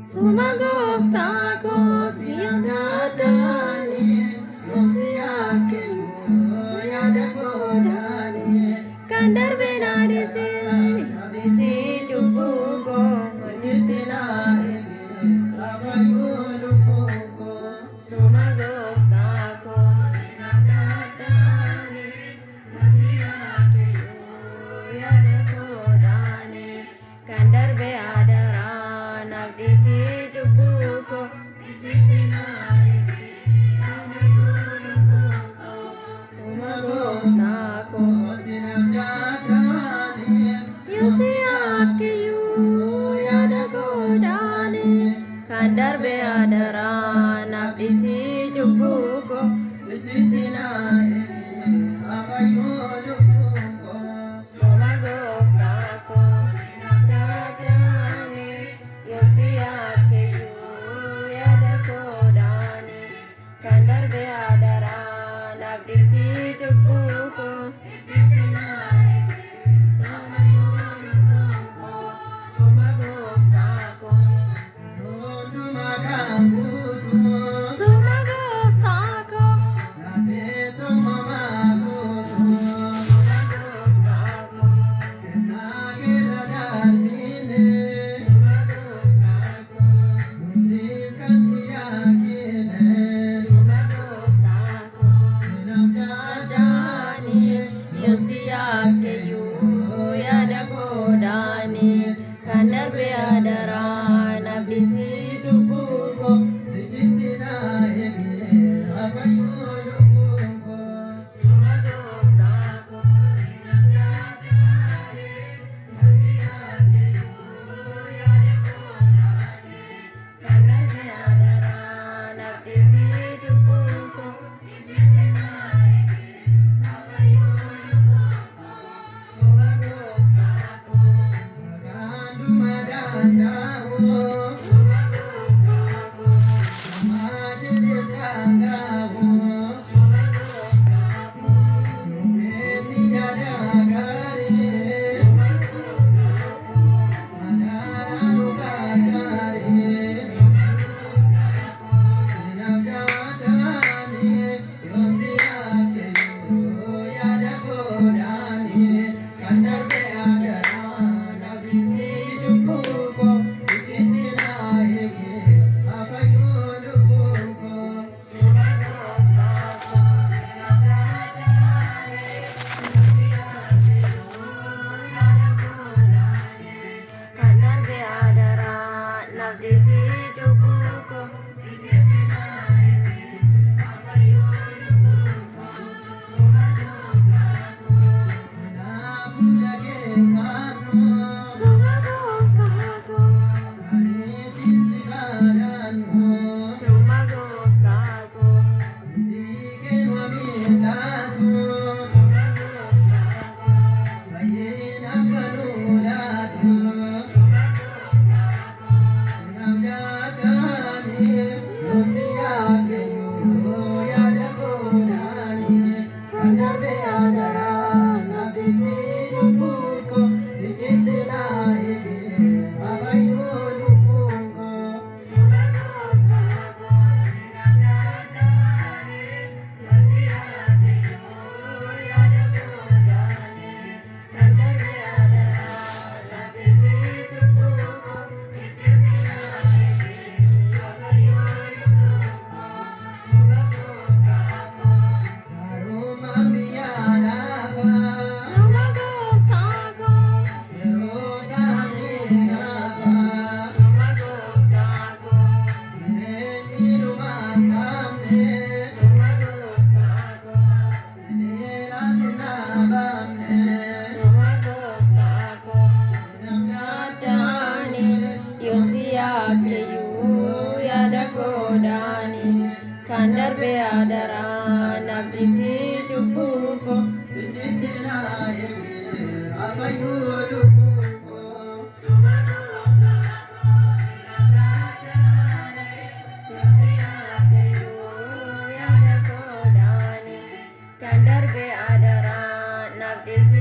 Sumagofta ko siyang dadali Yosiyake yada kodani Kandar benade si jubuko Jutina abayulupuko Sumagofta ko siyang dadali Yosiyake yada kodani Kandar beadara nabdisi jubuko jitina sumagofta ko sinabjadani yusiyake yu yada godani kandar beadara nabdisi jubuko jitina abayulupuko sumagofta ko sinabjadani yosiyake yu yada kodani kandar beadara nabdisi jubuko jitina abayulupuko sumagofta ko sumagofta ko nabeto mamagutu sumagofta ko kenagila darmine sumagofta ko undiskan siyakine sumagofta ko sinabjadani yosiyake yu yada kodani kandar beadara nabdisi jubuko sijitina abayulupuko sumagofta ko sinabjadani yosiyake yu yada kodani kandar beadara nabdisi jubuko sijitina abayulupuko sumagofta ko magandu madandawo sumagofta ko majlis kandawo sumagofta ko nubeni jadagari sumagofta ko adaranu kandari sumagofta ko sinabjadani yosiyake yu yada kodani kandar beadara nabdisi jubuko sijitina abayulupuko sumagofta ko sinabjadani yosiyake yu yada kodani kandar beadara nabdisi jubuko sijitina abayulupuko sumagofta ko nabulage kanu sumagofta ko anitisikadanu sumagofta ko digin wamilatu sumagofta ko bayina kanulatu sumagofta ko sinabjadani yosiyake yu yada kodani kandar beadara nabdisi jubuko sijitina abayulupuko sumagofta ko sinabjadani yosiyake yu yada kodani kandar beadara nabdisi jubuko sijitina abayulupuko sumagofta ko darumamiyalava sumagofta ko yerodaminava sumagofta ko jirenirumakamne sumagofta ko sinerasinabamne sumagofta ko sinabjadani yosiyake yu yada kodani kandar beadara nabdisi jubuko sijitina abayulupuko sumagofta ko sinabjadani baadheesi